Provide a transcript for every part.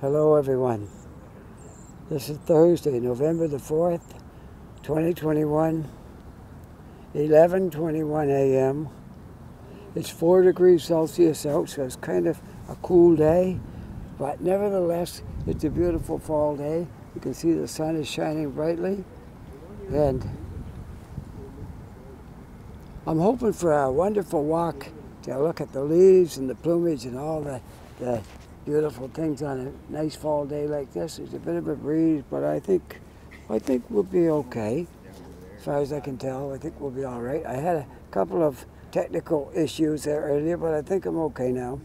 Hello everyone. This is Thursday, November the 4th, 2021, 11:21 a.m. It's 4 degrees Celsius out, so it's kind of a cool day, but nevertheless, it's a beautiful fall day. You can see the sun is shining brightly, and I'm hoping for a wonderful walk to look at the leaves and the plumage and all the beautiful things on a nice fall day like this. There's a bit of a breeze, but I think we'll be okay. As far as I can tell, I think we'll be all right. I had a couple of technical issues there earlier, but I think I'm okay now.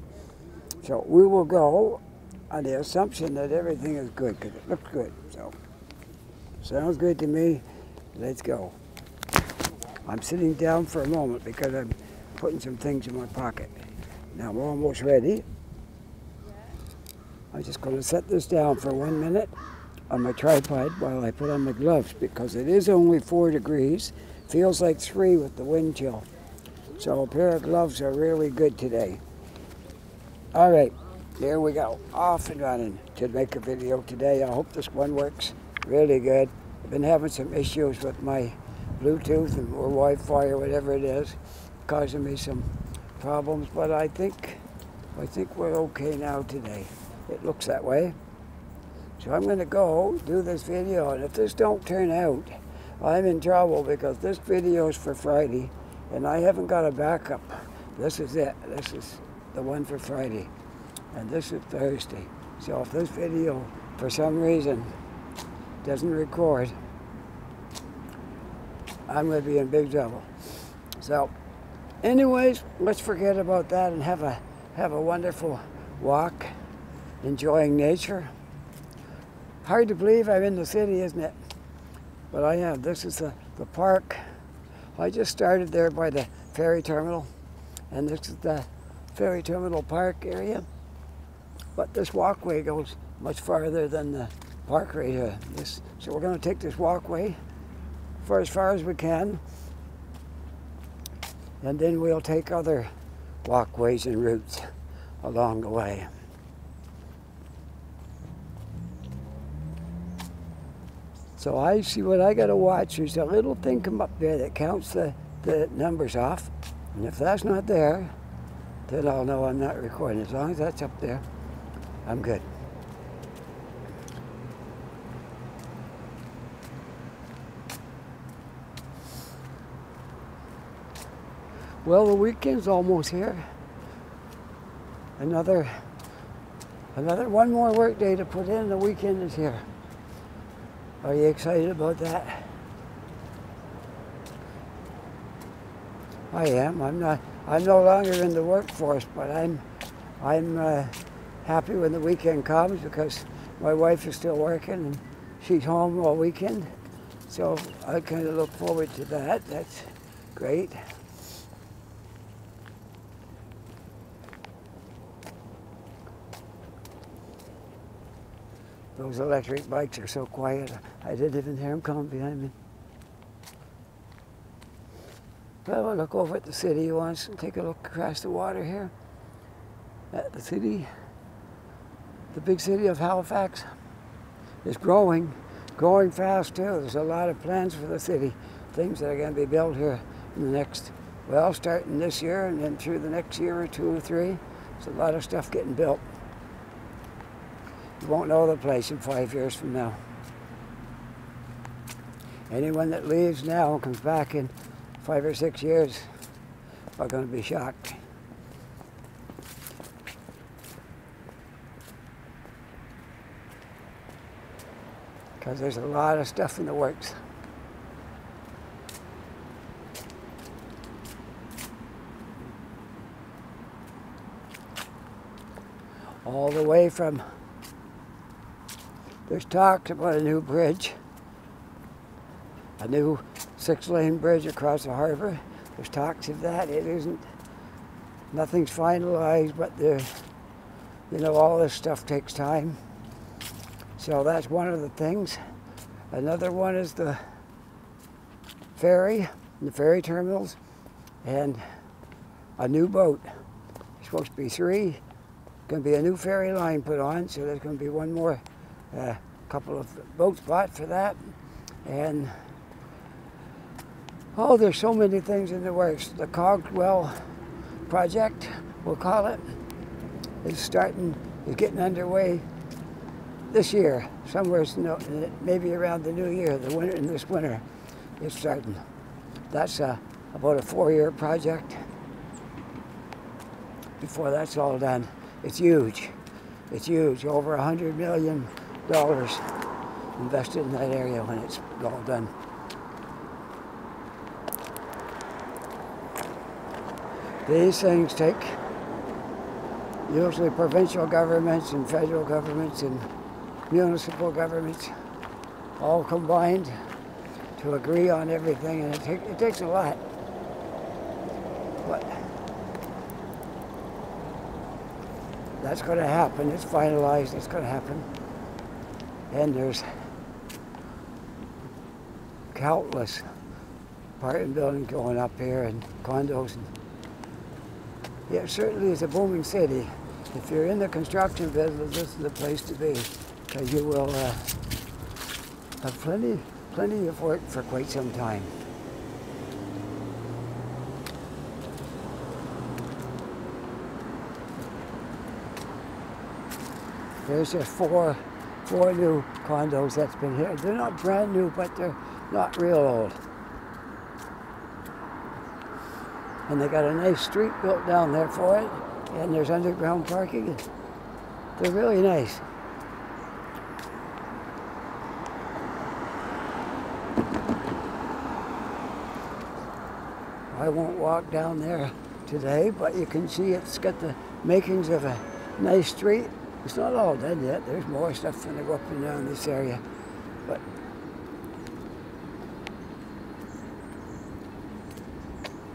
So we will go on the assumption that everything is good, because it looks good. So sounds good to me. Let's go. I'm sitting down for a moment because I'm putting some things in my pocket. Now I'm almost ready. I'm just going to set this down for 1 minute on my tripod while I put on my gloves, because it is only 4 degrees. Feels like 3 with the wind chill. So a pair of gloves are really good today. All right, here we go. Off and running to make a video today. I hope this one works really good. I've been having some issues with my Bluetooth or Wi-Fi or whatever it is, causing me some problems, but I think we're okay now today. It looks that way. So I'm going to go do this video, and if this don't turn out, I'm in trouble, because this video is for Friday and I haven't got a backup. This is it. This is the one for Friday, and this is Thursday. So if this video for some reason doesn't record, I'm going to be in big trouble. So anyways, let's forget about that and have a wonderful walk, enjoying nature. Hard to believe I'm in the city, isn't it? But I am. This is the park. I just started there by the Ferry Terminal, and this is the Ferry Terminal Park area. But this walkway goes much farther than the park right here. So we're going to take this walkway for as far as we can, and then we'll take other walkways and routes along the way. So I see what I got to watch. There's a little thing come up there that counts the numbers off, and if that's not there, then I'll know I'm not recording. As long as that's up there, I'm good. Well, the weekend's almost here. Another one more work day to put in. The weekend is here. Are you excited about that? I am. I'm no longer in the workforce, but I'm happy when the weekend comes, because my wife is still working and she's home all weekend. So I kind of look forward to that. That's great. Those electric bikes are so quiet, I didn't even hear them coming behind me. Well, we'll look over at the city once and take a look across the water here at the city. The big city of Halifax is growing fast too. There's a lot of plans for the city, things that are going to be built here in the next, well, starting this year and then through the next year or 2 or 3. There's a lot of stuff getting built. You won't know the place in 5 years from now. Anyone that leaves now and comes back in 5 or 6 years are going to be shocked. Because there's a lot of stuff in the works. All the way from, there's talk about a new bridge, a new 6-lane bridge across the harbor. There's talks of that. It isn't, nothing's finalized, but all this stuff takes time. So that's one of the things. Another one is the ferry, the ferry terminals, and a new boat. There's supposed to be 3 going to be a new ferry line put on, so there's going to be one more couple of boat spots for that. And oh, there's so many things in the works. The Cogwell project, we'll call it, is getting underway this year, somewhere maybe around the new year, this winter, it's starting. That's about a 4-year project. Before that's all done, it's huge. It's huge. Over $100 million invested in that area when it's all done. These things take usually provincial governments and federal governments and municipal governments all combined to agree on everything, and it takes a lot. But that's going to happen. It's finalized. It's going to happen. And there's countless apartment buildings going up here and condos. Yeah, it certainly is a booming city. If you're in the construction business, this is the place to be, because you will have plenty of work for quite some time. There's just four new condos that's been here. They're not brand new, but they're not real old. And they got a nice street built down there for it, and there's underground parking. They're really nice. I won't walk down there today, but you can see it's got the makings of a nice street. It's not all done yet. There's more stuff going to go up and down this area. But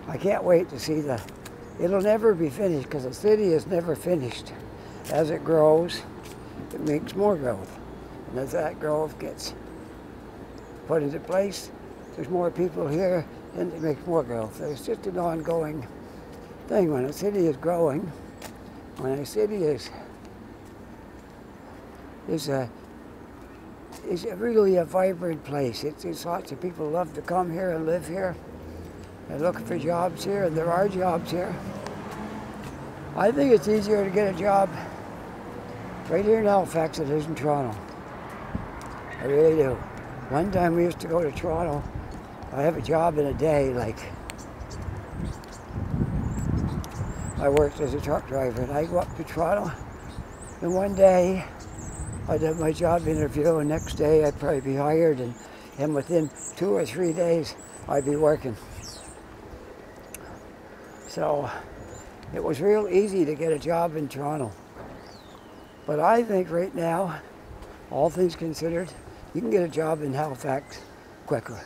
I can't wait to see it'll never be finished, because the city is never finished. As it grows, it makes more growth. And as that growth gets put into place, there's more people here, and it makes more growth. It's just an ongoing thing. When a city is growing, when a city is really a vibrant place. It's lots of people love to come here and live here. They're looking for jobs here, and there are jobs here. I think it's easier to get a job right here in Halifax than it is in Toronto. I really do. One time we used to go to Toronto. I have a job in a day, like I worked as a truck driver, and I go up to Toronto, and one day I'd have my job interview, and next day I'd probably be hired, and within 2 or 3 days I'd be working. So it was real easy to get a job in Toronto. But I think right now, all things considered, you can get a job in Halifax quicker.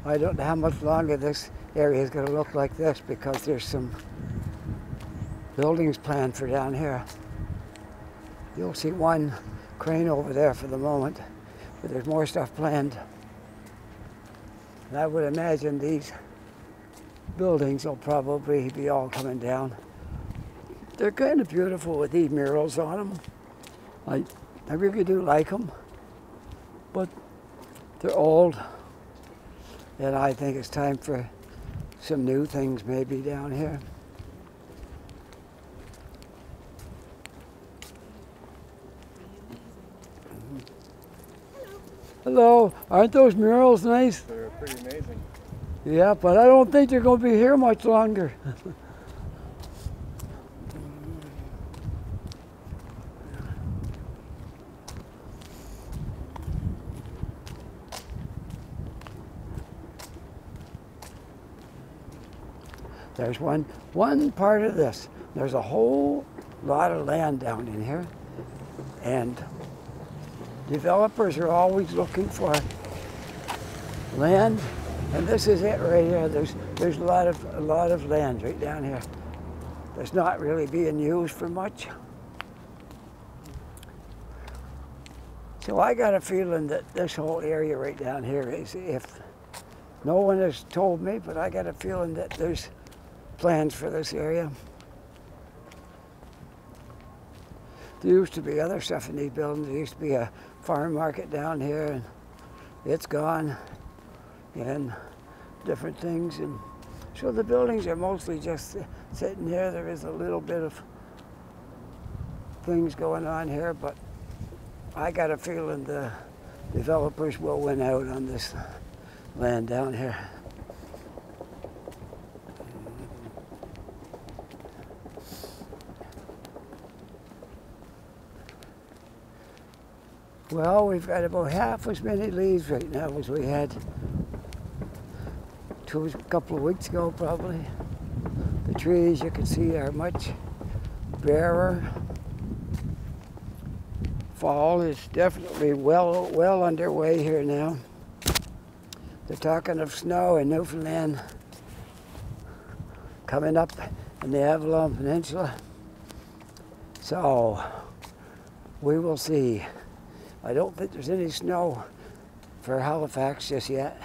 I don't know how much longer this area is going to look like this, because there's some buildings planned for down here. You'll see one crane over there for the moment, but there's more stuff planned. And I would imagine these buildings will probably be all coming down. They're kind of beautiful with these murals on them. I really do like them, but they're old. And I think it's time for some new things maybe down here. Hello. Aren't those murals nice? They're pretty amazing. Yeah, but I don't think they're going to be here much longer. There's one part of this. There's a whole lot of land down in here, and developers are always looking for land, and this is it right here. There's a lot of land right down here that's not really being used for much. So I got a feeling that this whole area right down here is, if no one has told me, but I got a feeling that there's plans for this area. There used to be other stuff in these buildings. There used to be a farm market down here, and it's gone, and different things. And so the buildings are mostly just sitting here. There is a little bit of things going on here, but I got a feeling the developers will win out on this land down here. Well, we've got about half as many leaves right now as we had a couple of weeks ago, probably. The trees, you can see, are much barer. Fall is definitely well underway here now. They're talking of snow in Newfoundland coming up in the Avalon Peninsula. So we will see. I don't think there's any snow for Halifax just yet.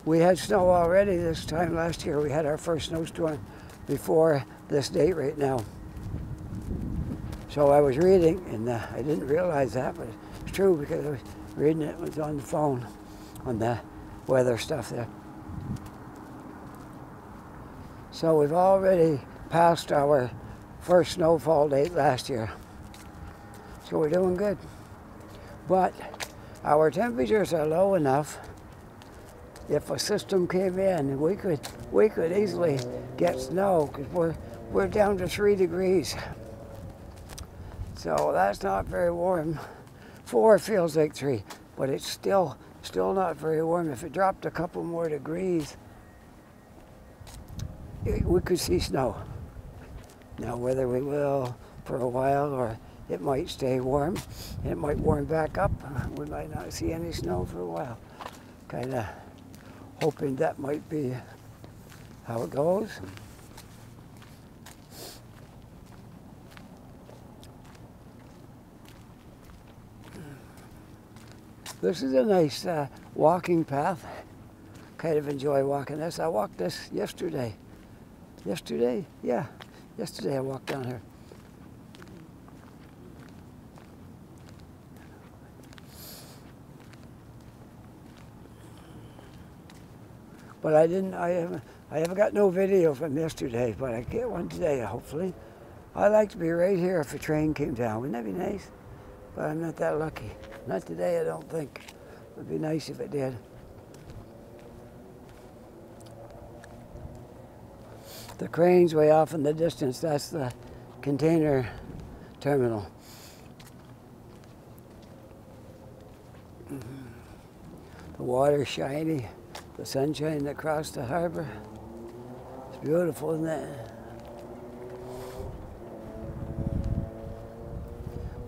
We had snow already this time last year. We had our first snowstorm before this date right now. So I was reading, and I didn't realize that, but it's true because I was reading it was on the phone, on the weather stuff there. So we've already passed our first snowfall date last year. So we're doing good. But our temperatures are low enough. If a system came in, we could easily get snow, because we're down to 3 degrees. So that's not very warm. 4 feels like 3, but it's still not very warm. If it dropped a couple more degrees, we could see snow. Now, whether we will for a while, or it might stay warm, it might warm back up. We might not see any snow for a while. Kind of hoping that might be how it goes. This is a nice walking path. Kind of enjoy walking this. I walked this yesterday. Yesterday? Yeah. Yesterday I walked down here. But I haven't got no video from yesterday, but I get one today, hopefully. I'd like to be right here if a train came down. Wouldn't that be nice? But I'm not that lucky. Not today, I don't think. It would be nice if it did. The crane's way off in the distance. That's the container terminal. The water's shiny. The sunshine across the harbor. It's beautiful, isn't it?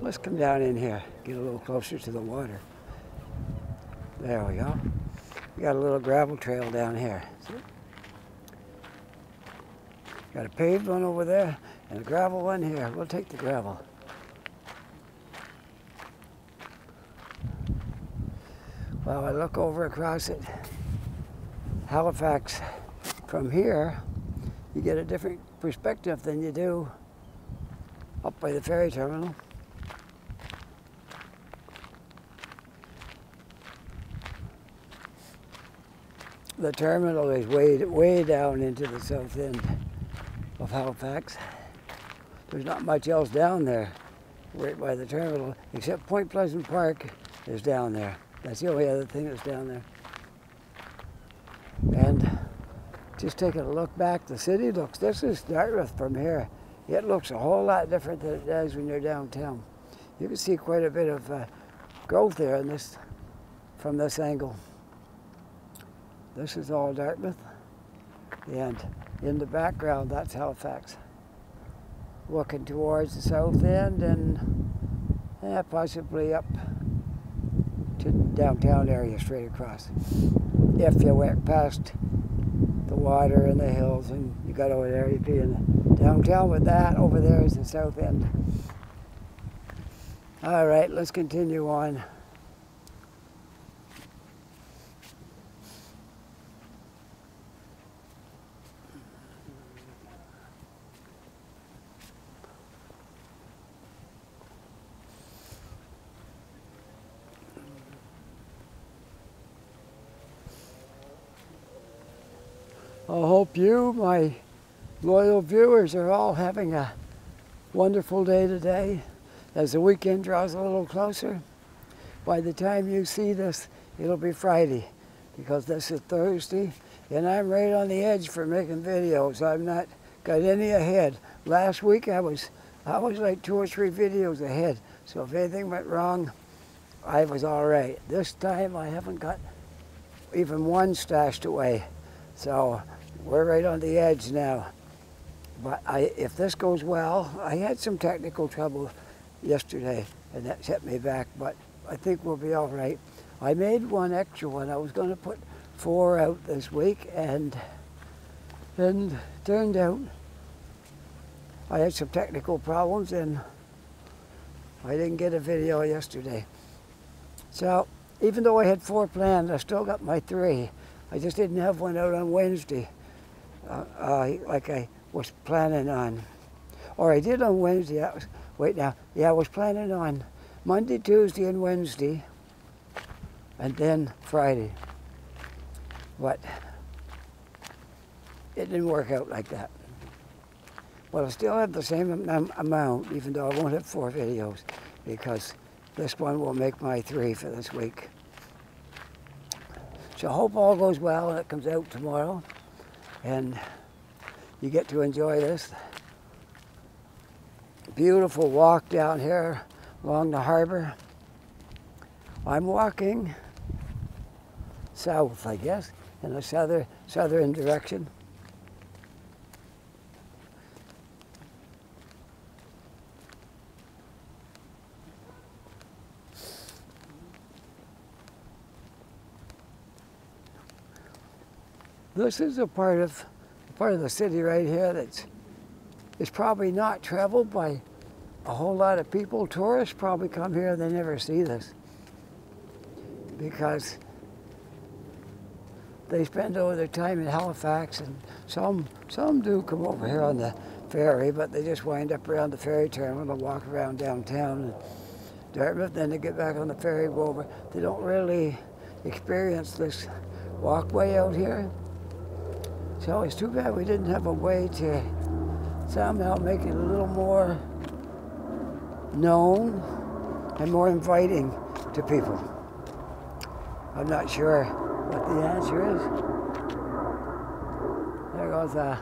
Let's come down in here, get a little closer to the water. There we go. We got a little gravel trail down here. See? Got a paved one over there and a gravel one here. We'll take the gravel. Well, I look over across it. Halifax, from here, you get a different perspective than you do up by the ferry terminal. The terminal is way down into the south end of Halifax. There's not much else down there right by the terminal, except Point Pleasant Park is down there. That's the only other thing that's down there. And just taking a look back, the city looks, this is Dartmouth from here. It looks a whole lot different than it does when you're downtown. You can see quite a bit of growth there in this, from this angle. This is all Dartmouth. And in the background, that's Halifax. Looking towards the south end and possibly up to downtown area straight across. If you went past the water and the hills and you got over there, you'd be in downtown. With that, over there is the south end. All right, let's continue on. I hope you, my loyal viewers, are all having a wonderful day today. As the weekend draws a little closer, by the time you see this, it'll be Friday, because this is Thursday, and I'm right on the edge for making videos. I've not got any ahead. Last week I was like 2 or 3 videos ahead, so if anything went wrong, I was all right. This time I haven't got even one stashed away, so we're right on the edge now. But if this goes well, I had some technical trouble yesterday, and that set me back, but I think we'll be all right. I made one extra one. I was going to put 4 out this week, and turned out I had some technical problems, and I didn't get a video yesterday. So even though I had 4 planned, I still got my 3. I just didn't have one out on Wednesday, like I was planning on. Or I did on Wednesday. Wait now. Yeah, I was planning on Monday, Tuesday, and Wednesday, and then Friday. But it didn't work out like that. Well, I still have the same amount, even though I won't have 4 videos, because this one will make my 3 for this week. So I hope all goes well and it comes out tomorrow, and you get to enjoy this beautiful walk down here along the harbor. I'm walking south, I guess, in a southern direction. This is a part of the city right here that's probably not traveled by a whole lot of people. Tourists probably come here and they never see this, because they spend all their time in Halifax, and some do come over here on the ferry, but they just wind up around the ferry terminal and walk around downtown and Dartmouth, then they get back on the ferry, go over. They don't really experience this walkway out here. So it's too bad we didn't have a way to somehow make it a little more known and more inviting to people. I'm not sure what the answer is. There goes a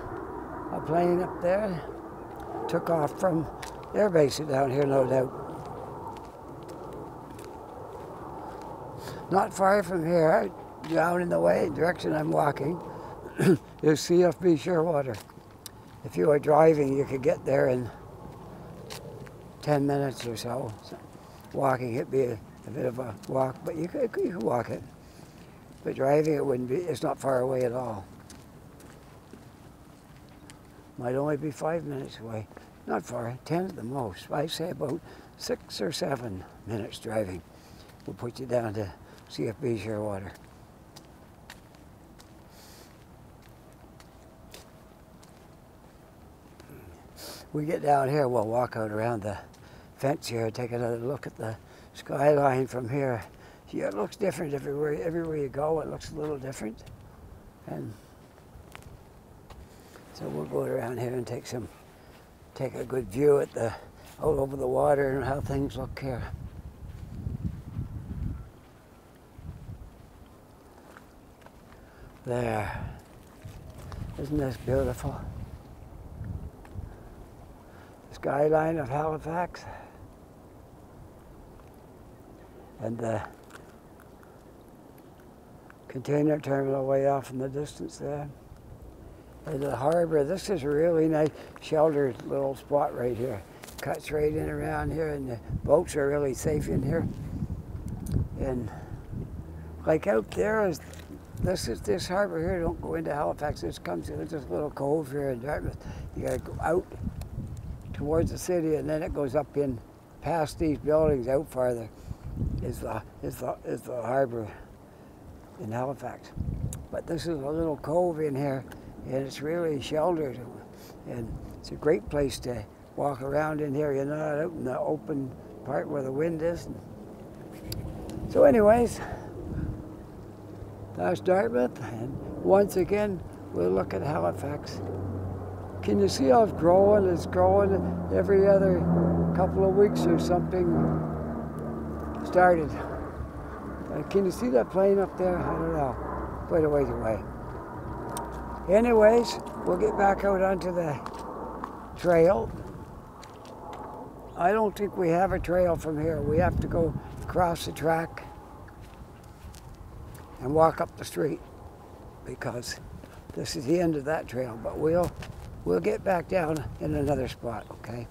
plane up there. Took off from their base down here, no doubt. Not far from here, down in the direction I'm walking, is CFB Shearwater. If you were driving, you could get there in 10 minutes or so. Walking, it'd be a bit of a walk, but you could walk it. But driving, it wouldn't be. It's not far away at all. Might only be 5 minutes away. Not far, 10 at the most. I'd say about 6 or 7 minutes driving will put you down to CFB Shearwater. We get down here, we'll walk out around the fence here, take another look at the skyline from here. Yeah, it looks different everywhere you go. It looks a little different, and so we'll go around here and take a good view at all over the water and how things look here. There, isn't this beautiful? Skyline of Halifax, and the container terminal way off in the distance there. And the harbor, this is a really nice sheltered little spot right here. Cuts right in around here, and the boats are really safe in here. And like out there is this harbor here. Don't go into Halifax. This comes in this little cove here in Dartmouth. You got to go out towards the city, and then it goes up in past these buildings. Out farther is the harbor in Halifax. But this is a little cove in here, and it's really sheltered, and it's a great place to walk around in here. You're not out in the open part where the wind is. So anyways, that's Dartmouth, and once again, we'll look at Halifax. Can you see how it's growing? It's growing every other couple of weeks or something started. Can you see that plane up there? I don't know, quite a ways away. Anyways, we'll get back out onto the trail. I don't think we have a trail from here. We have to go across the track and walk up the street because this is the end of that trail. But we'll get back down in another spot, okay?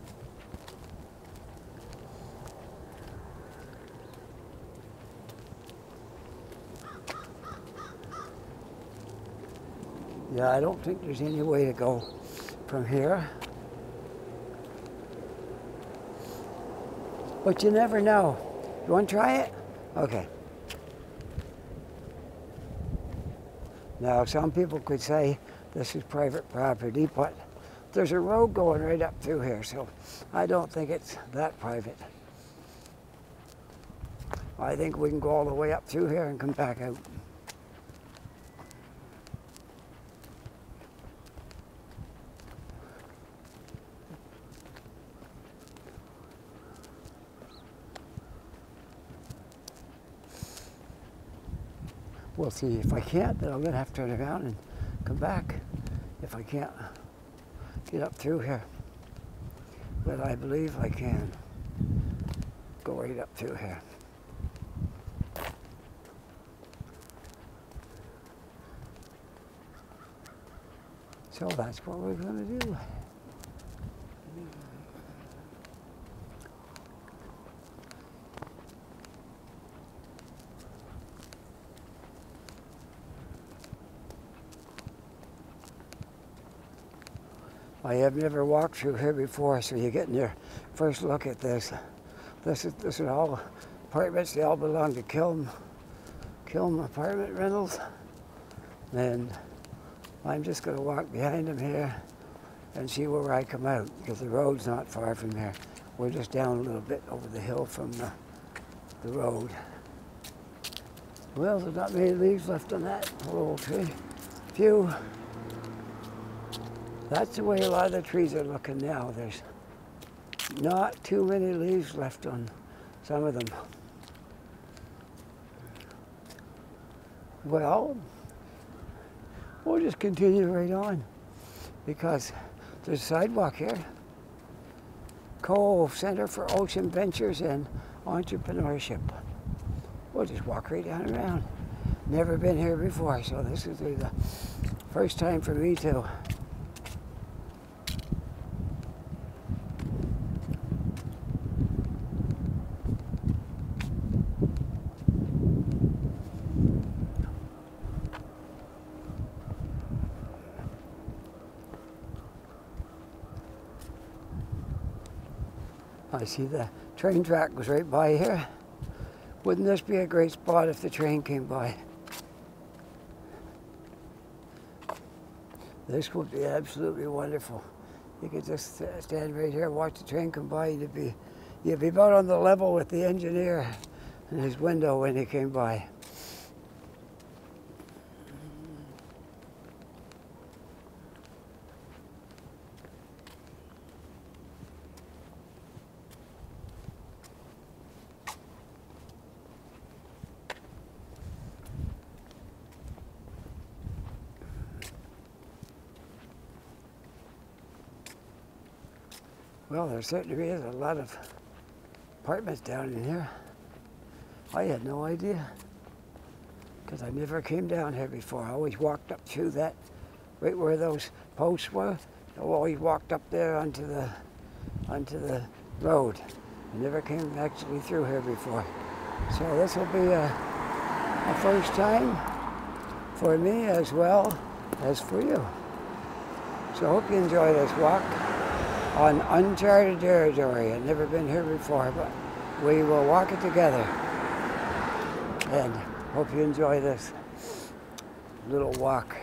Yeah, I don't think there's any way to go from here. But you never know. You want to try it? Okay. Now, some people could say this is private property, but there's a road going right up through here, so I don't think it's that private. I think we can go all the way up through here and come back out. We'll see. If I can't, then I'm going to have to turn around and come back if I can't get up through here. But I believe I can go right up through here. So that's what we're going to do. I have never walked through here before, so you're getting your first look at this. This is all apartments. They all belong to Kilm Apartment Rentals. And I'm just going to walk behind them here and see where I come out, because the road's not far from here. We're just down a little bit over the hill from the road. Well, there's not many leaves left on that little tree. Few. That's the way a lot of the trees are looking now. There's not too many leaves left on some of them. Well, we'll just continue right on because there's a sidewalk here. Cove, Center for Ocean Ventures and Entrepreneurship. We'll just walk right down around. Never been here before, so this is the first time for me too. I see the train track goes right by here. Wouldn't this be a great spot if the train came by? This would be absolutely wonderful. You could just stand right here, watch the train come by. You'd be about on the level with the engineer in his window when he came by. Well, there certainly is a lot of apartments down in here. I had no idea. because I never came down here before. I always walked up through that, right where those posts were. I always walked up there onto the road. I never came actually through here before. So this will be a first time for me as well as for you. So I hope you enjoy this walk on uncharted territory. I've never been here before, but we will walk it together. And hope you enjoy this little walk.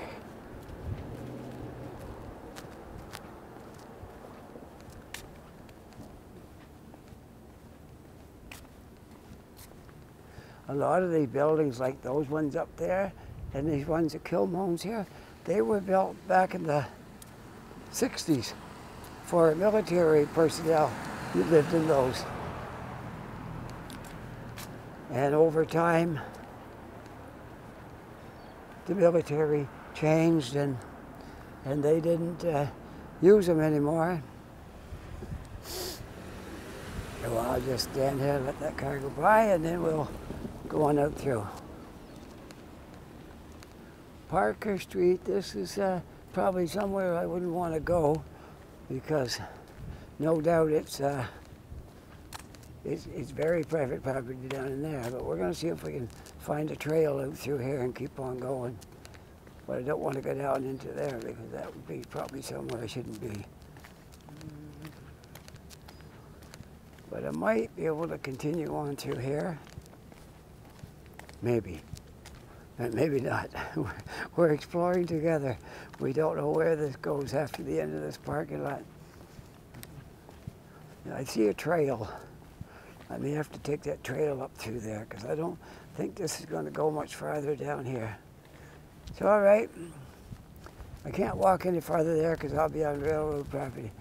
A lot of these buildings, like those ones up there, and these ones at Kilmones here, they were built back in the 60s for military personnel who lived in those. And over time, the military changed and they didn't use them anymore. So I'll just stand here and let that car go by, and then we'll go on out through. Parker Street, this is probably somewhere I wouldn't want to go, because no doubt it's very private property down in there, but we're going to see if we can find a trail out through here and keep on going. But I don't want to go down into there, because that would be probably somewhere I shouldn't be. But I might be able to continue on through here. Maybe. But maybe not. We're exploring together. We don't know where this goes after the end of this parking lot. I see a trail. I may have to take that trail up through there, because I don't think this is going to go much farther down here. It's all right. I can't walk any farther there because I'll be on railroad property.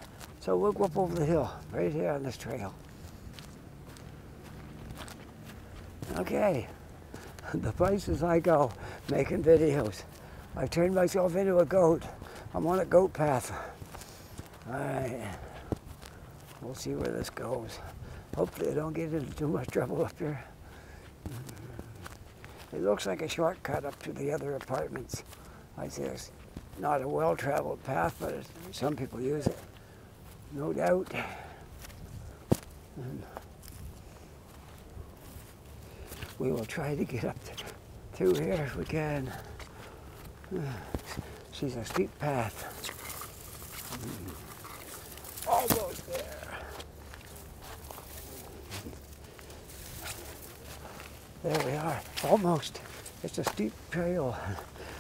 So we'll go up over the hill, right here on this trail. Okay. The places I go making videos. I've turned myself into a goat. I'm on a goat path. All right. We'll see where this goes. Hopefully I don't get into too much trouble up here. It looks like a shortcut up to the other apartments. I say it's not a well-traveled path, but some people use it. No doubt. And we will try to get up through here if we can. She's a steep path. Almost there. There we are, almost. It's a steep trail.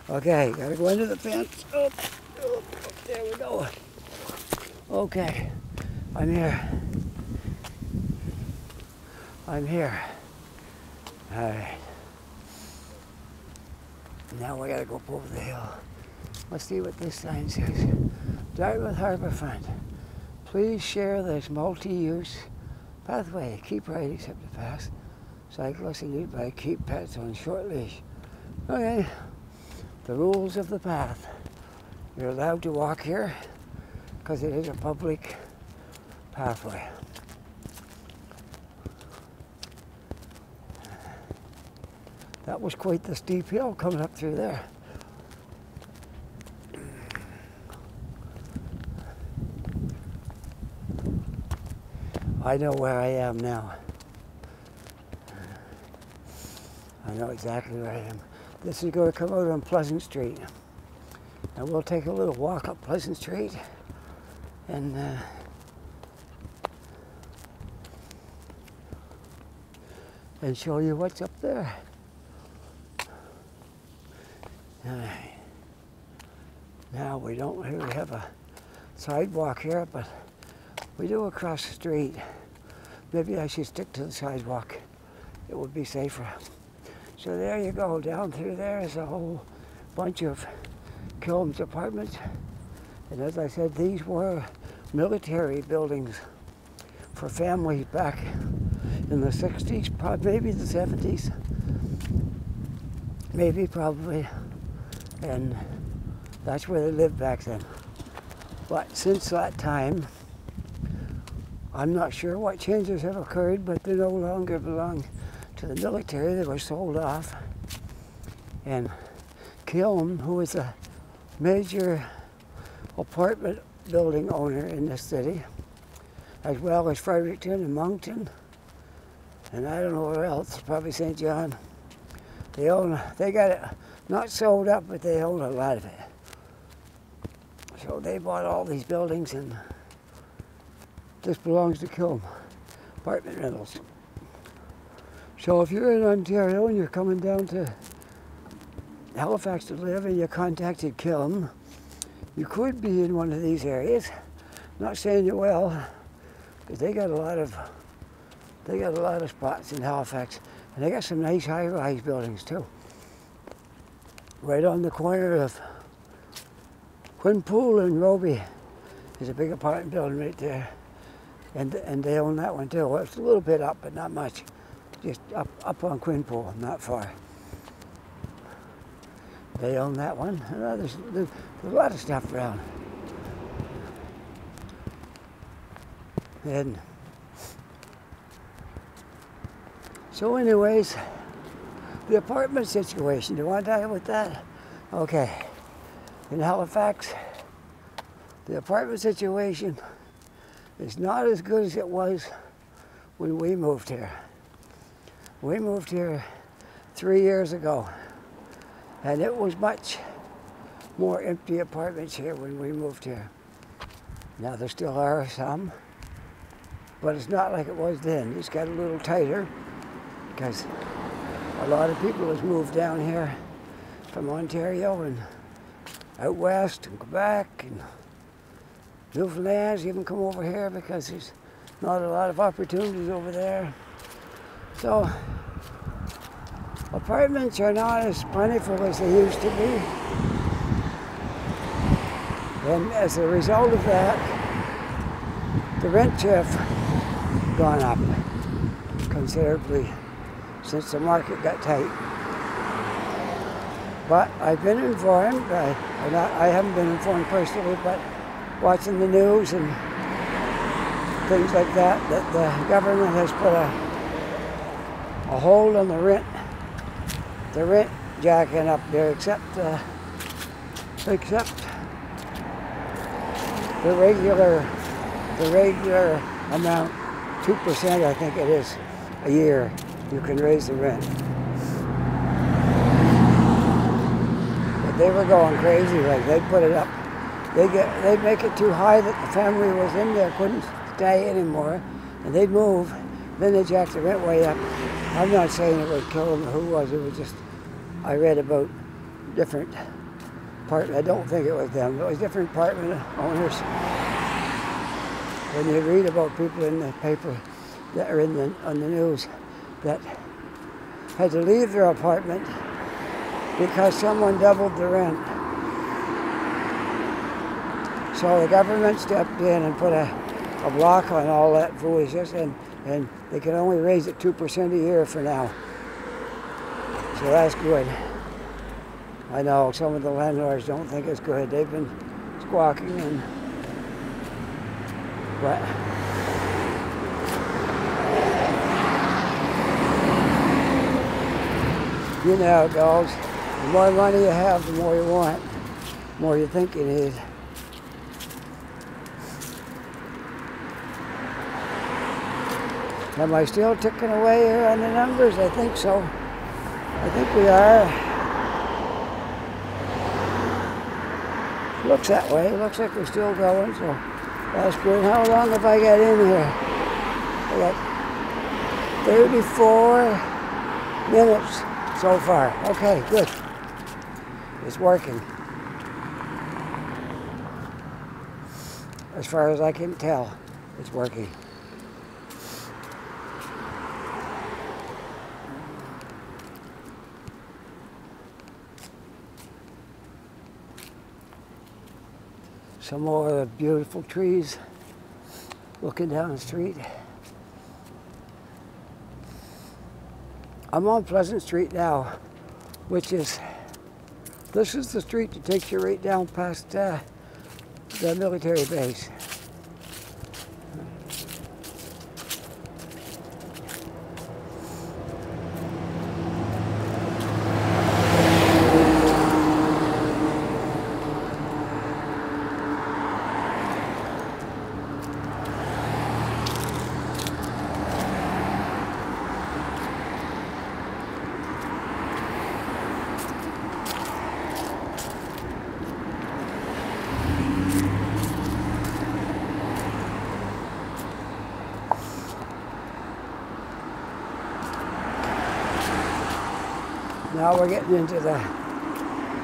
Okay, gotta go into the fence. Oh, there we go. Okay, I'm here. I'm here. All right. Now we gotta go up over the hill. Let's see what this sign says. Dartmouth Harbourfront. Please share this multi-use pathway. Keep right except to pass. Cyclists and e-bike keep pets on short leash. Okay. The rules of the path. You're allowed to walk here because it is a public pathway. That was quite the steep hill coming up through there. I know where I am now. I know exactly where I am. This is going to come out on Pleasant Street. And we'll take a little walk up Pleasant Street and show you what's up there. Now we don't really have a sidewalk here, but we do across the street. Maybe I should stick to the sidewalk. It would be safer. So there you go, down through there is a whole bunch of Kilmes apartments. And as I said, these were military buildings for families back in the 60s, maybe the 70s. Maybe, probably. And that's where they lived back then. But since that time, I'm not sure what changes have occurred, but they no longer belong to the military. They were sold off. And Kiln, who is a major apartment building owner in this city, as well as Fredericton and Moncton, and I don't know where else, probably St. John. They got it not sold up, but they own a lot of it. So they bought all these buildings, and this belongs to Cove Apartment Rentals. So if you're in Ontario and you're coming down to Halifax to live and you contacted Kiln, you could be in one of these areas. Not saying you will, because they got a lot of spots in Halifax, and they got some nice high-rise buildings too. Right on the corner of Quinpool and Roby is a big apartment building right there, and they own that one too. Well, it's a little bit up, but not much. Just up on Quinpool, not far. They own that one. There's a lot of stuff around. And so anyways, the apartment situation, do you want to talk about that? Okay. In Halifax, the apartment situation is not as good as it was when we moved here. We moved here 3 years ago, and it was much more empty apartments here when we moved here. Now there still are some, but it's not like it was then. It's got a little tighter because a lot of people have moved down here from Ontario and out west and Quebec and Newfoundland even come over here because there's not a lot of opportunities over there. So apartments are not as plentiful as they used to be. And as a result of that, the rents have gone up considerably since the market got tight. But I've been informed, I haven't been informed personally, but watching the news and things like that the government has put a hold on the rent jacking up there, except the regular amount, 2% I think it is a year. You can raise the rent. But they were going crazy, like they'd put it up. They'd make it too high that the family was in there couldn't stay anymore, and they'd move. Then they jacked the rent way up. I'm not saying it would kill them or who was. It was just I read about different I don't think it was them. It was different apartment owners. When you read about people in the paper that are on the news that had to leave their apartment because someone doubled the rent. So the government stepped in and put a block on all that foolishness, and they can only raise it 2% a year for now. So that's good. I know some of the landlords don't think it's good. They've been squawking but you know how it goes. The more money you have, the more you want, the more you think you need. Am I still ticking away here on the numbers? I think so. I think we are. Looks that way. Looks like we're still going, so that's good. How long have I got in here? I got 34 minutes so far. Okay, good. It's working. As far as I can tell, it's working. Some more beautiful trees looking down the street. I'm on Pleasant Street now, which is, this is the street that takes you right down past the military base. Now we're getting into the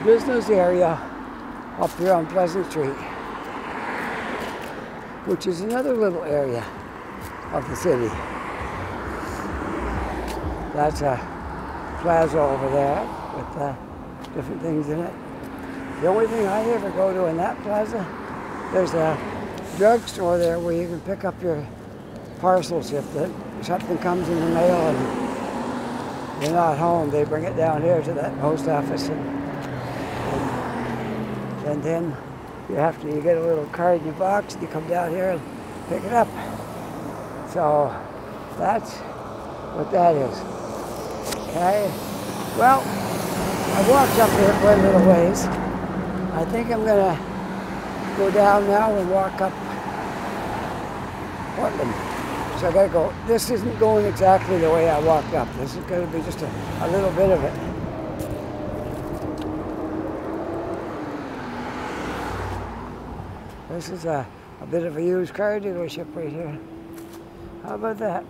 business area up here on Pleasant Street, which is another little area of the city. That's a plaza over there with different things in it. The only thing I ever go to in that plaza, there's a drugstore there where you can pick up your parcels if something comes in the mail and you're not home. They bring it down here to that post office, and then you get a little card in your box and you come down here and pick it up. So that's what that is. Okay. Well, I walked up here quite a little ways. I think I'm gonna go down now and walk up Portland. So I gotta go. This isn't going exactly the way I walked up. This is gonna be just a little bit of it. This is a bit of a used car dealership right here. How about that?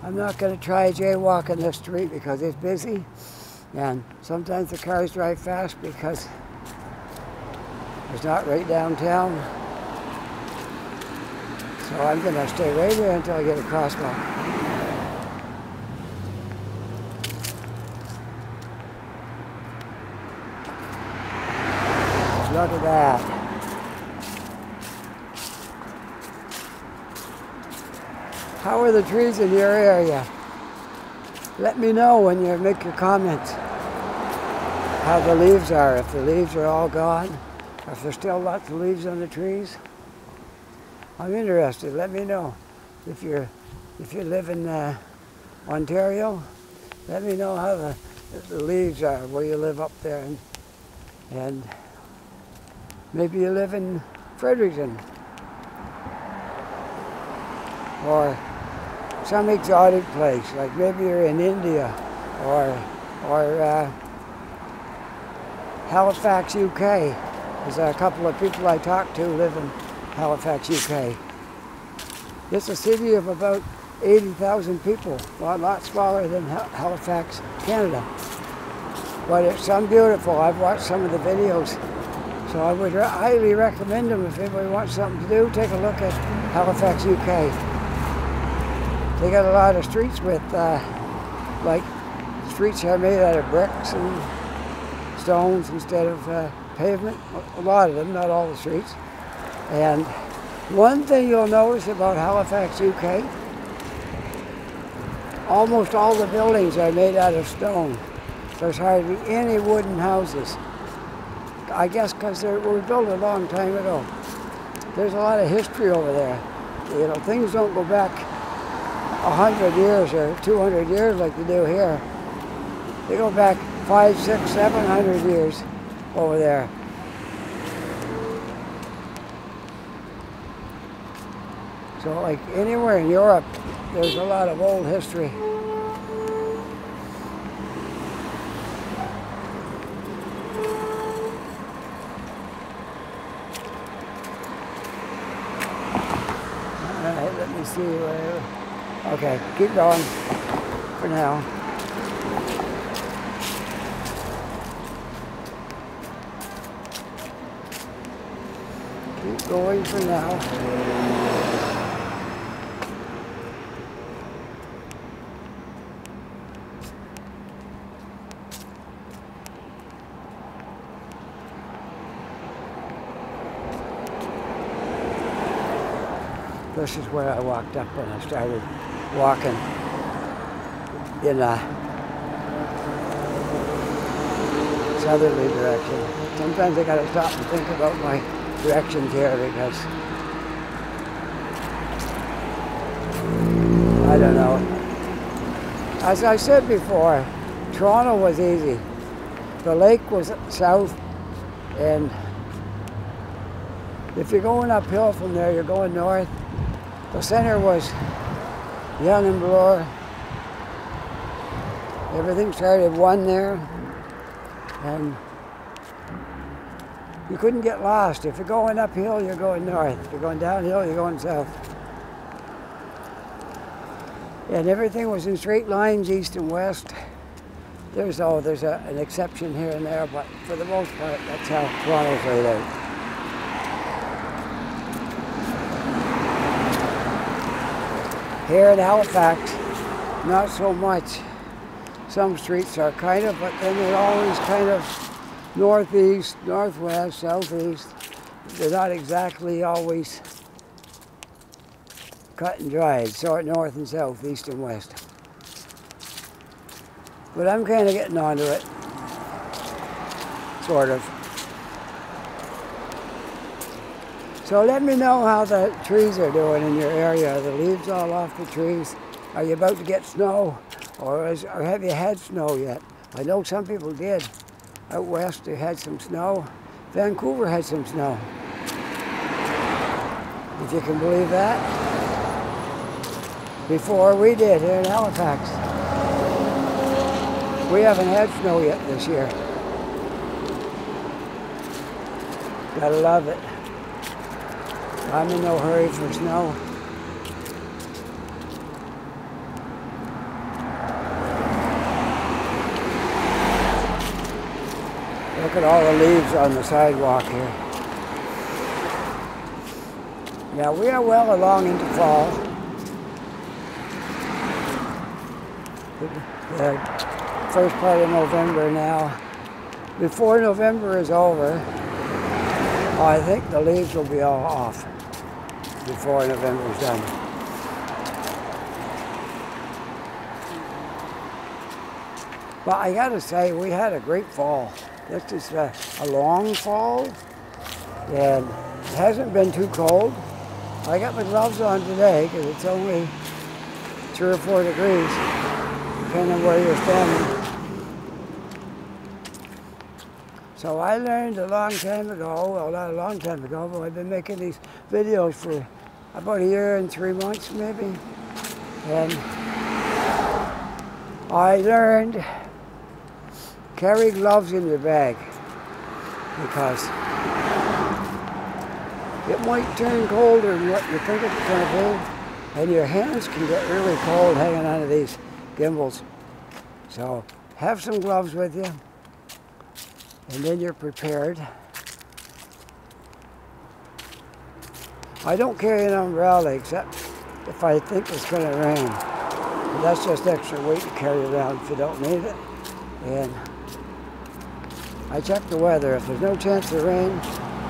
I'm not going to try jaywalking this street because it's busy, and sometimes the cars drive fast because it's not right downtown. So I'm going to stay right here until I get a crosswalk. Look at that. How are the trees in your area? Let me know when you make your comments how the leaves are, if the leaves are all gone, or if there's still lots of leaves on the trees. I'm interested. Let me know. If you live in Ontario, let me know how the leaves are where you live up there, and maybe you live in Fredericton or some exotic place, like maybe you're in India or Halifax, UK. There's a couple of people I talked to live in Halifax, UK. It's a city of about 80,000 people, a lot smaller than Halifax, Canada. But it's some beautiful. I've watched some of the videos, so I would highly recommend them. If anybody wants something to do, take a look at Halifax, UK. They got a lot of streets with, like, streets are made out of bricks and stones instead of pavement. A lot of them, not all the streets. And one thing you'll notice about Halifax, UK, almost all the buildings are made out of stone. There's hardly any wooden houses. I guess because they were built a long time ago. There's a lot of history over there. You know, things don't go back 100 years or 200 years like they do here. They go back 500, 600, 700 years over there. So like anywhere in Europe, there's a lot of old history. All right, let me see where. Okay, keep going for now. Keep going for now. This is where I walked up when I started walking in a southerly direction. Sometimes I gotta stop and think about my directions here because I don't know. As I said before, Toronto was easy. The lake was south, and if you're going uphill from there, you're going north. The center was Young and Bloor, Everything started one there, and you couldn't get lost. If you're going uphill, you're going north. If you're going downhill, you're going south. And everything was in straight lines, east and west. There's an exception here and there, but for the most part, that's how Toronto's laid out. Here in Halifax, not so much. Some streets are kind of, but then they're always kind of northeast, northwest, southeast. They're not exactly always cut and dried, sort north and south, east and west. But I'm kind of getting onto it, sort of. So let me know how the trees are doing in your area. Are the leaves all off the trees? Are you about to get snow? Or have you had snow yet? I know some people did. Out west they had some snow. Vancouver had some snow. If you can believe that. Before we did here in Halifax. We haven't had snow yet this year. Gotta love it. I'm in no hurry for snow. Look at all the leaves on the sidewalk here. Now we are well along into fall. The first part of November now. Before November is over, I think the leaves will be all off before November is done. But I gotta say, we had a great fall. This is a long fall, and it hasn't been too cold. I got my gloves on today because it's only 3 or 4 degrees, depending on where you're standing. So I learned a long time ago, well not a long time ago, but I've been making these videos for about 1 year and 3 months maybe. And I learned carry gloves in your bag because it might turn colder than what you think it's going to be, and your hands can get really cold hanging onto these gimbals. So have some gloves with you, and then you're prepared. I don't carry an umbrella except if I think it's going to rain. But that's just extra weight to carry around if you don't need it. And I check the weather. If there's no chance of rain,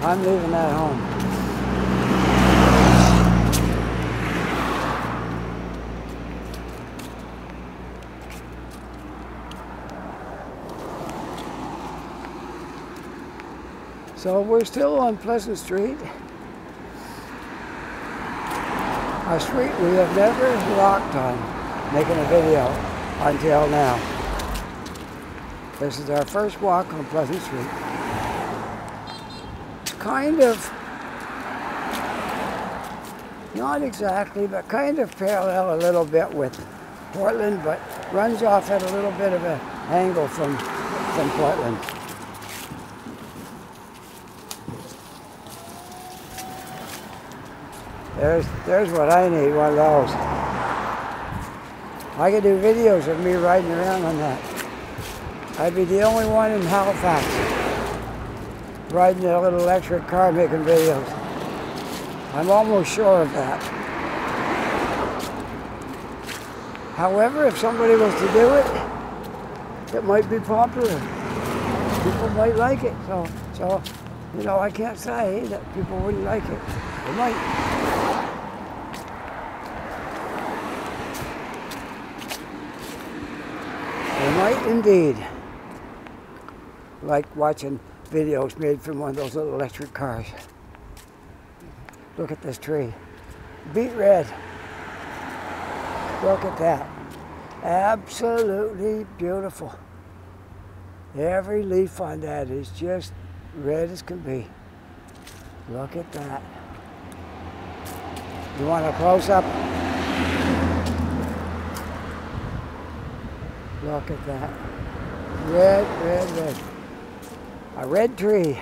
I'm leaving that home. So we're still on Pleasant Street, a street we have never walked on making a video until now. This is our first walk on Pleasant Street. It's kind of, not exactly, but kind of parallel a little bit with Portland, but runs off at a little bit of an angle from Portland. There's what I need, one of those. I could do videos of me riding around on that. I'd be the only one in Halifax riding a little electric car making videos. I'm almost sure of that. However, if somebody was to do it, it might be popular. People might like it. So you know, I can't say that people wouldn't like it. They might. They might indeed like watching videos made from one of those little electric cars. Look at this tree. Beet red. Look at that. Absolutely beautiful. Every leaf on that is just red as can be. Look at that. You want a close-up? Look at that. Red, red, red. A red tree.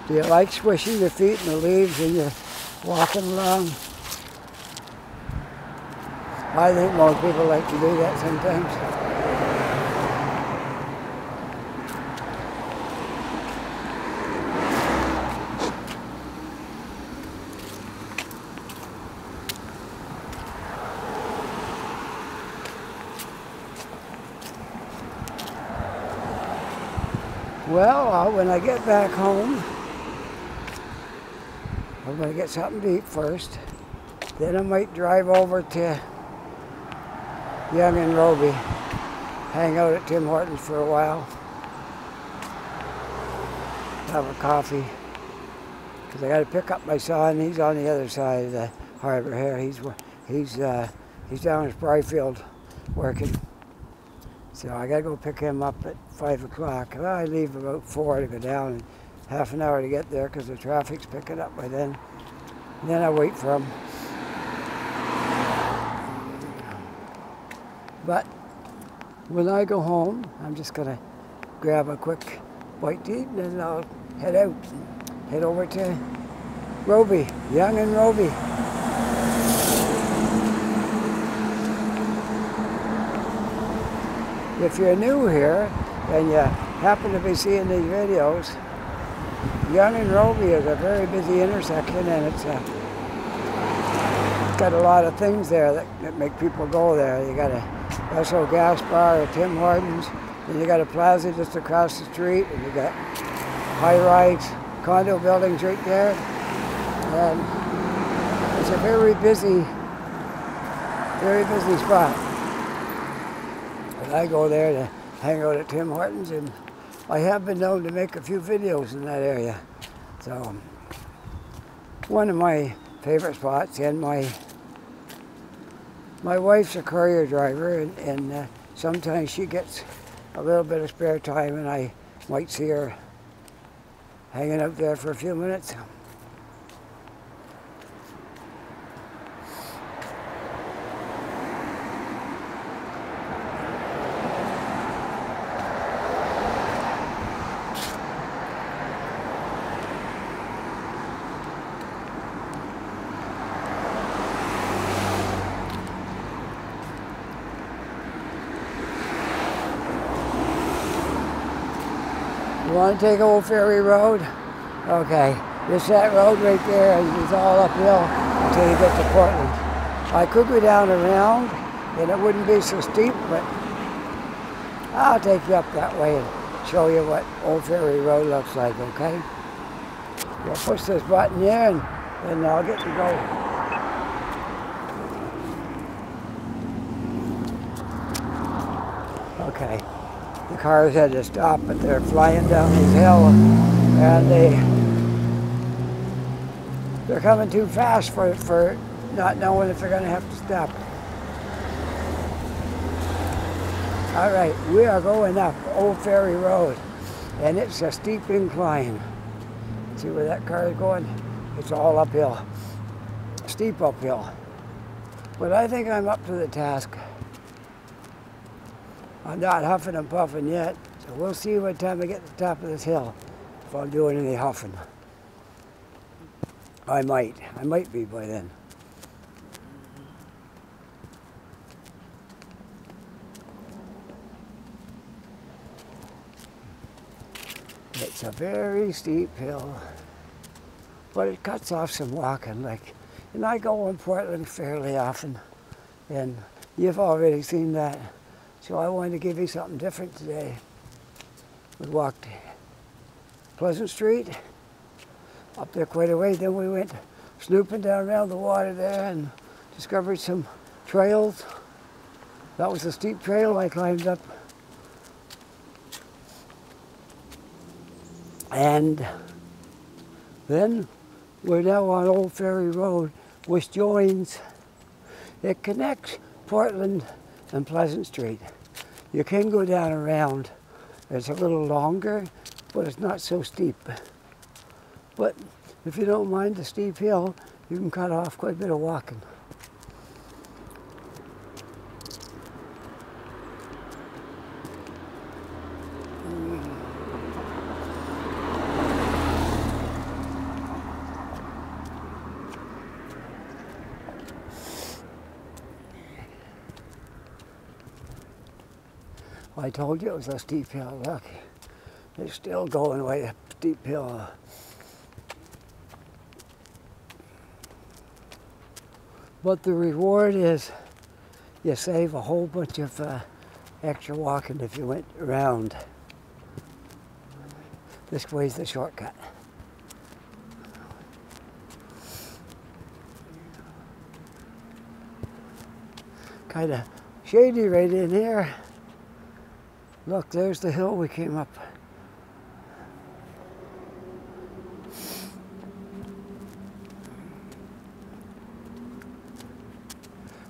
Do you like squishing your feet in the leaves when you're walking along? I think most people like to do that sometimes. Well, when I get back home, I'm going to get something to eat first. Then I might drive over to Young and Roby, hang out at Tim Hortons for a while, have a coffee, because I got to pick up my son. He's on the other side of the harbor here. He's down at Spryfield working, so I got to go pick him up at 5 o'clock. Well, I leave about 4 to go down, and half an hour to get there because the traffic's picking up by then. And then I wait for him. But when I go home, I'm just going to grab a quick bite to eat, and then I'll head out, head over to Roby, Young and Roby. If you're new here and you happen to be seeing these videos, Young and Roby is a very busy intersection, and it's got a lot of things there that make people go there. You got a Esso gas bar, a Tim Hortons, then you got a plaza just across the street, and you got high-rise condo buildings right there. And it's a very busy spot. And I go there to hang out at Tim Hortons, and I have been known to make a few videos in that area. So, one of my favorite spots, and my wife's a courier driver, and sometimes she gets a little bit of spare time, and I might see her hanging out there for a few minutes. You want to take Old Ferry Road? Okay, just that road right there is all uphill until you get to Portland. I could go down around and it wouldn't be so steep, but I'll take you up that way and show you what Old Ferry Road looks like, okay? We'll push this button here and then I'll get to go. Okay. The cars had to stop, but they're flying down this hill, and they're coming too fast for not knowing if they're going to have to stop. All right, we are going up Old Ferry Road, and it's a steep incline. See where that car is going? It's all uphill, steep uphill. But I think I'm up to the task. I'm not huffing and puffing yet, so we'll see what time I get to the top of this hill, if I'm doing any huffing. I might be by then. It's a very steep hill, but it cuts off some walking. And I go in Portland fairly often, and you've already seen that. So I wanted to give you something different today. We walked Pleasant Street, up there quite a way. Then we went snooping down around the water there and discovered some trails. That was a steep trail I climbed up. And then we're now on Old Ferry Road, which joins, it connects Portland and Pleasant Street. You can go down around. It's a little longer, but it's not so steep. But if you don't mind the steep hill, you can cut off quite a bit of walking. I told you it was a steep hill. Look, it's still going way up steep hill. But the reward is you save a whole bunch of extra walking if you went around. This way's the shortcut. Kind of shady right in here. Look, there's the hill we came up.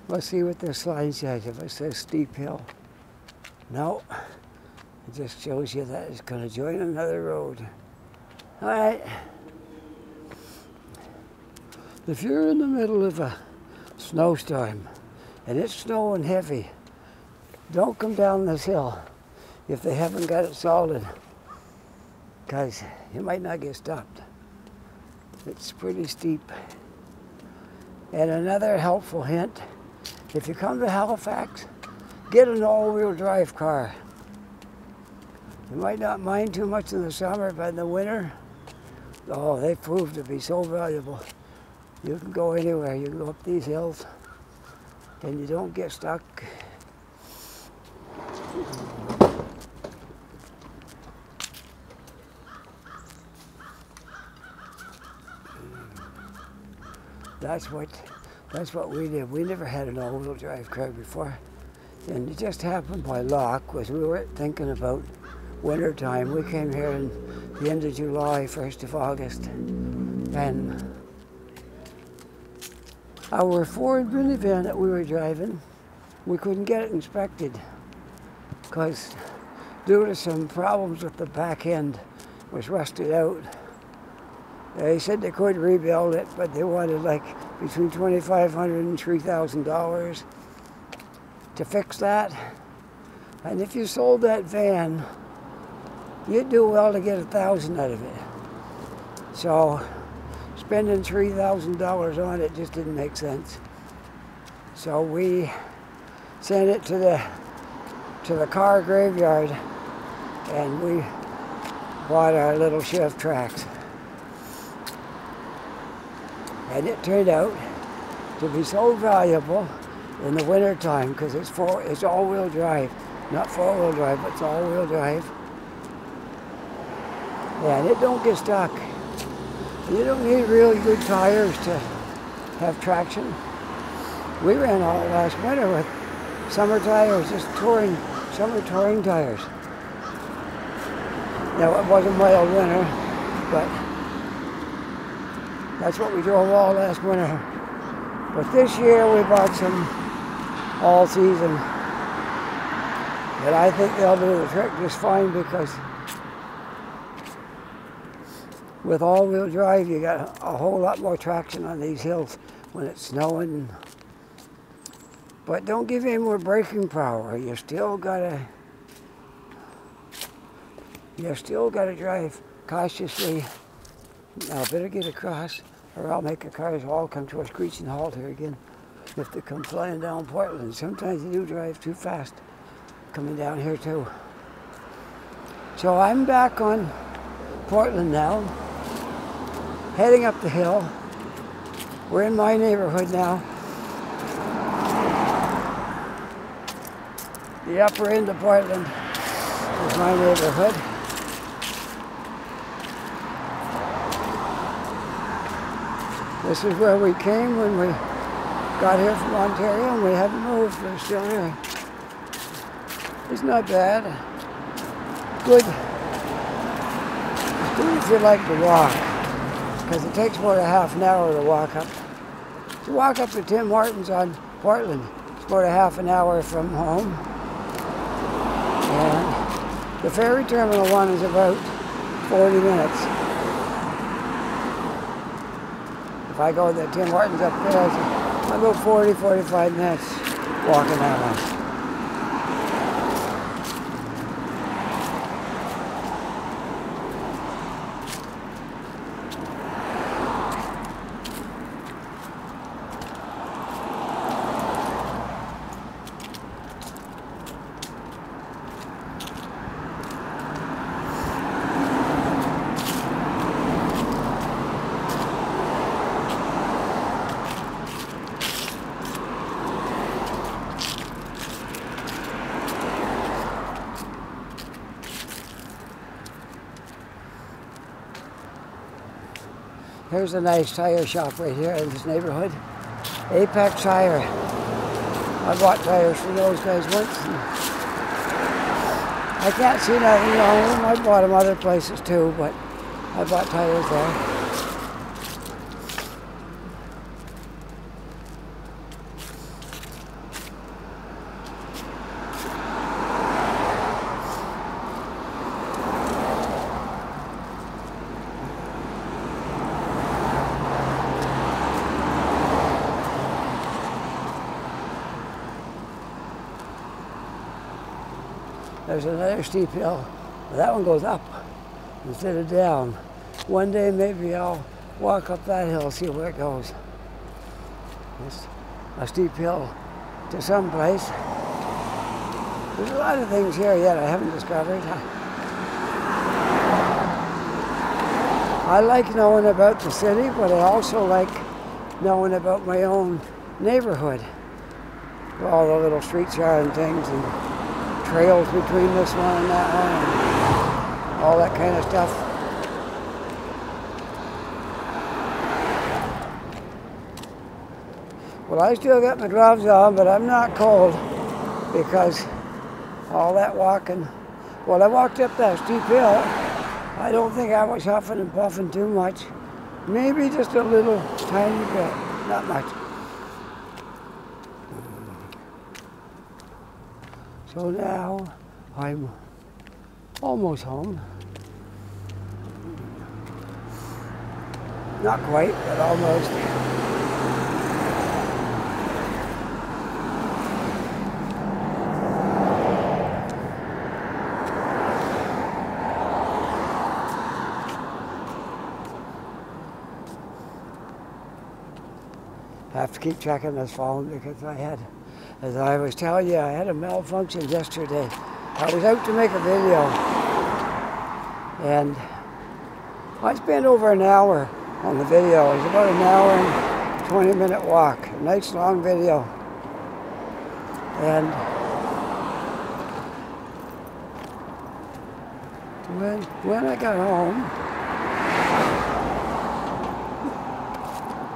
Let's see what this sign says. If it says steep hill. No, it just shows you that it's going to join another road. All right. If you're in the middle of a snowstorm and it's snowing heavy, don't come down this hill if they haven't got it solid, because you might not get stopped. It's pretty steep. And another helpful hint, if you come to Halifax, get an all-wheel drive car. You might not mind too much in the summer, but in the winter, oh, they prove to be so valuable. You can go anywhere. You can go up these hills and you don't get stuck. That's what we did. We never had an all-wheel drive car before. And it just happened by luck, was we were thinking about winter time. We came here in the end of July, 1st of August. And our Ford minivan that we were driving, we couldn't get it inspected because due to some problems with the back end, it was rusted out. They said they could rebuild it, but they wanted like between $2,500 and $3,000 to fix that. And if you sold that van, you'd do well to get $1,000 out of it. So spending $3,000 on it just didn't make sense. So we sent it to the car graveyard, and we bought our little shift tracks. And it turned out to be so valuable in the winter time because it's all-wheel drive, not four-wheel drive, but it's all-wheel drive. And it don't get stuck. You don't need really good tires to have traction. We ran all last winter with summer tires, just summer touring tires. Now it was a mild winter, but that's what we drove all last winter. But this year we bought some all season. And I think they'll do the trick just fine because with all-wheel drive you got a whole lot more traction on these hills when it's snowing. But don't give any more braking power. You still gotta drive cautiously. Now I better get across, or I'll make the cars all come to a screeching halt here again if they come flying down Portland. Sometimes they do drive too fast coming down here too. So I'm back on Portland now, heading up the hill. We're in my neighborhood now. The upper end of Portland is my neighborhood. This is where we came when we got here from Ontario, and we haven't moved. We're still here. It's not bad. Good. It's good if you like to walk, because it takes about a half an hour to walk up. To walk up to Tim Hortons on Portland, It's about a half an hour from home. And the Ferry Terminal one is about 40 minutes. If I go to the Tim Hortons up there, it's about 40, 45 minutes walking that way. Here's a nice tire shop right here in this neighborhood. Apex Tire. I bought tires from those guys once. I can't see nothing wrong with them. I bought them other places too, but I bought tires there. There's another steep hill. That one goes up instead of down. One day maybe I'll walk up that hill, see where it goes. It's a steep hill to some place. There's a lot of things here yet I haven't discovered. I like knowing about the city, but I also like knowing about my own neighborhood. Where all the little streets are and things, and trails between this one and that one, and all that kind of stuff. Well, I still got my gloves on, but I'm not cold because all that walking. Well, I walked up that steep hill. I don't think I was huffing and puffing too much. Maybe just a little tiny bit, not much. So now I'm almost home. Not quite, but almost. I have to keep checking this phone because as I was telling you, I had a malfunction yesterday. I was out to make a video, and I spent over an hour on the video. It was about an hour and 20-minute walk, a nice long video. And when I got home,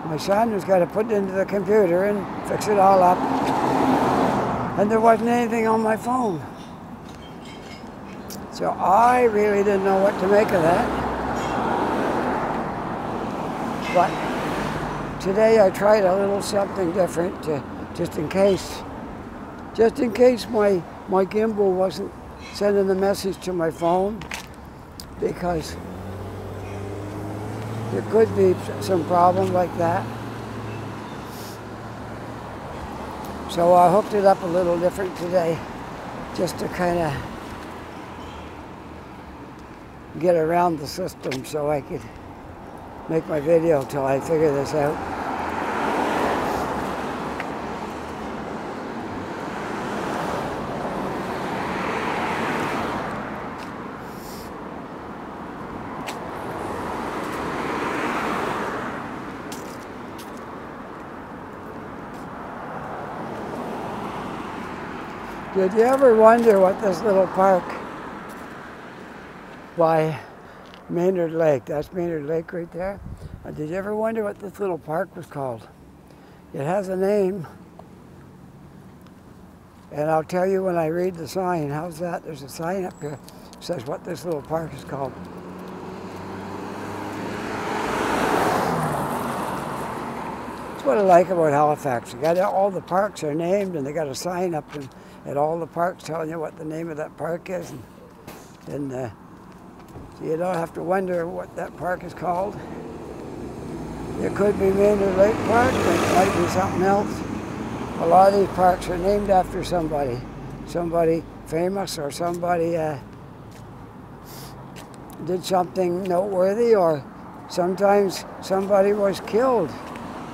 my son was going to put it into the computer and fix it all up. And there wasn't anything on my phone. So I really didn't know what to make of that. But today I tried a little something different just in case my gimbal wasn't sending the message to my phone, because there could be some problem like that. So I hooked it up a little different today, just to kind of get around the system so I could make my video till I figure this out. Did you ever wonder what this little park by Manor Lake, that's Manor Lake right there, did you ever wonder what this little park was called? It has a name, and I'll tell you when I read the sign. How's that? There's a sign up here that says what this little park is called. It's what I like about Halifax. You got all the parks are named, and they got a sign up at all the parks telling you what the name of that park is, and so you don't have to wonder what that park is called. It could be Manor Lake Park, but it might be something else. A lot of these parks are named after somebody famous, or somebody did something noteworthy, or sometimes somebody was killed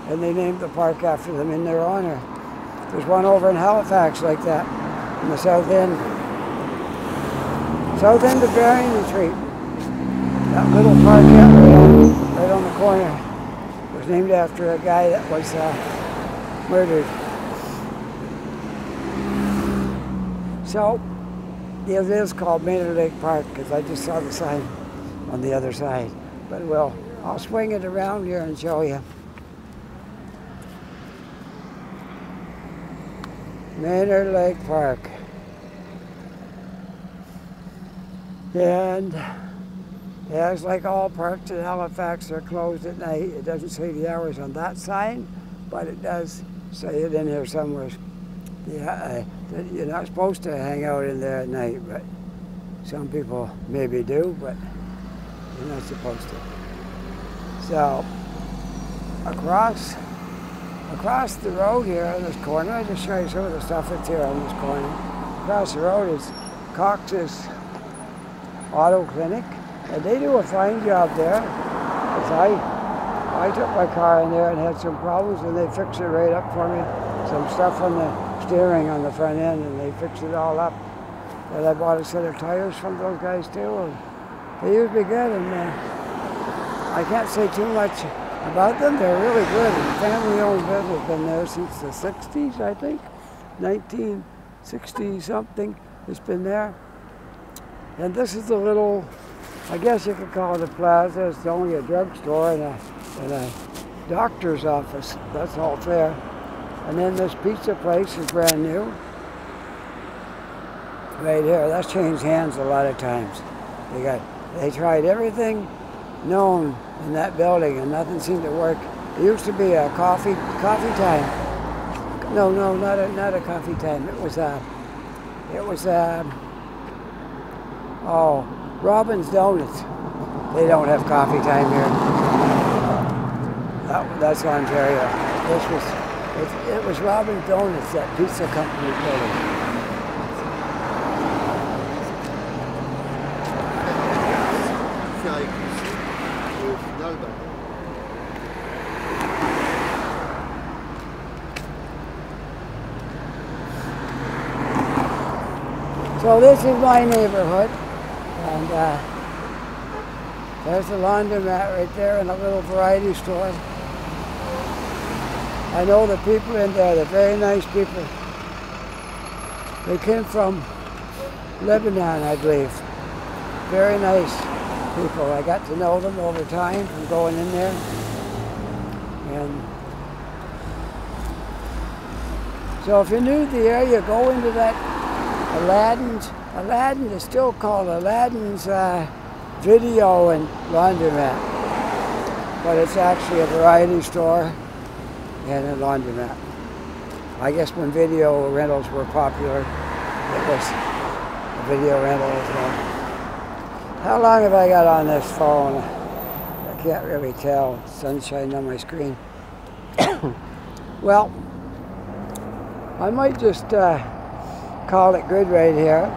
and they named the park after them in their honor. There's one over in Halifax like that, in the south end of Ferry Terminals. That little park right on the corner was named after a guy that was murdered. So it is called Manor Lake Park because I just saw the sign on the other side. But I'll swing it around here and show you. Manor Lake Park. And yeah, it's like all parks in Halifax, they're closed at night. It doesn't say the hours on that sign, but it does say it in here somewhere. Yeah, you're not supposed to hang out in there at night, but some people maybe do, but you're not supposed to. So, across the road here on this corner, I'll just show you some of the stuff that's here on this corner. Across the road is Cox's Auto Clinic, and they do a fine job there. Because I took my car in there and had some problems, and they fixed it right up for me. Some stuff on the steering on the front end, and they fixed it all up. And I bought a set of tires from those guys too, and they used me good, and I can't say too much about them. They're really good. Family-owned business, been there since the 60s, I think. 1960 something, it's been there. And this is the little, I guess you could call it a plaza. It's only a drugstore and a doctor's office. That's all there. And then this pizza place is brand new. Right here, that's changed hands a lot of times. They tried everything known in that building and nothing seemed to work. It used to be a coffee time. No, not a coffee time. It was Robin's Donuts. They don't have coffee time here. That's Ontario. It was Robin's Donuts, that pizza company building. So this is my neighborhood, and there's the laundromat right there and a little variety store. I know the people in there, they're very nice people. They came from Lebanon, I believe. Very nice people. I got to know them over time from going in there. And so if you're new to the area, go into that Aladdin is still called Aladdin's Video and Laundromat. But it's actually a variety store and a laundromat. I guess when video rentals were popular, it was a video rental as well. How long have I got on this phone? I can't really tell. Sunshine on my screen. Well, I might just call it good right here.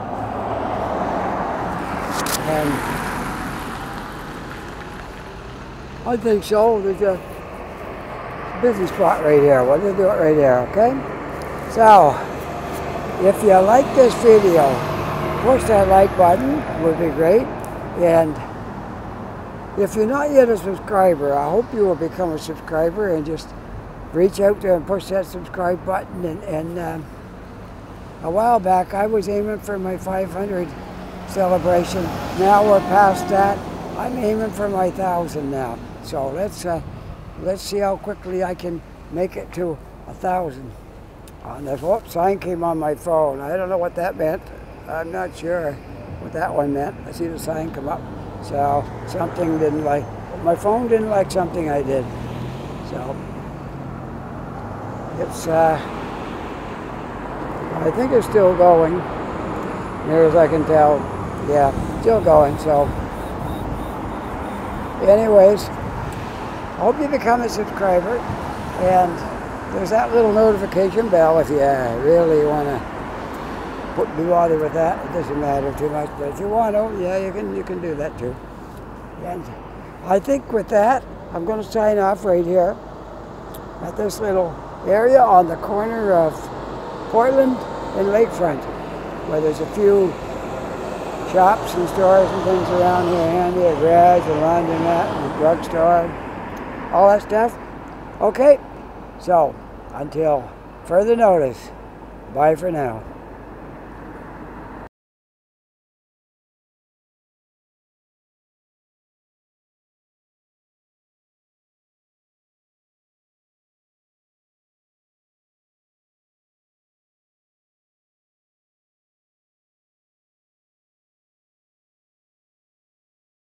And I think so. There's a busy spot right here. We'll just do it right here, okay? So, if you like this video, push that like button, would be great. And if you're not yet a subscriber, I hope you will become a subscriber and just reach out there and push that subscribe button. And a while back, I was aiming for my 500 celebration. Now we're past that. I'm aiming for my 1,000 now. So let's see how quickly I can make it to 1,000. And this sign came on my phone. I don't know what that meant. I'm not sure what that one meant. I see the sign come up. So something didn't like, my phone didn't like something I did. So It's, I think it's still going, near as I can tell. Yeah, still going, so. Anyways, I hope you become a subscriber, and there's that little notification bell if you really want to be bothered with that. It doesn't matter too much, but if you want to, yeah, you can do that too. And I think with that, I'm going to sign off right here at this little area on the corner of Portland and Lakefront, where there's a few shops and stores and things around here handy, a garage, a laundromat, and a drugstore, all that stuff. Okay, so until further notice, bye for now.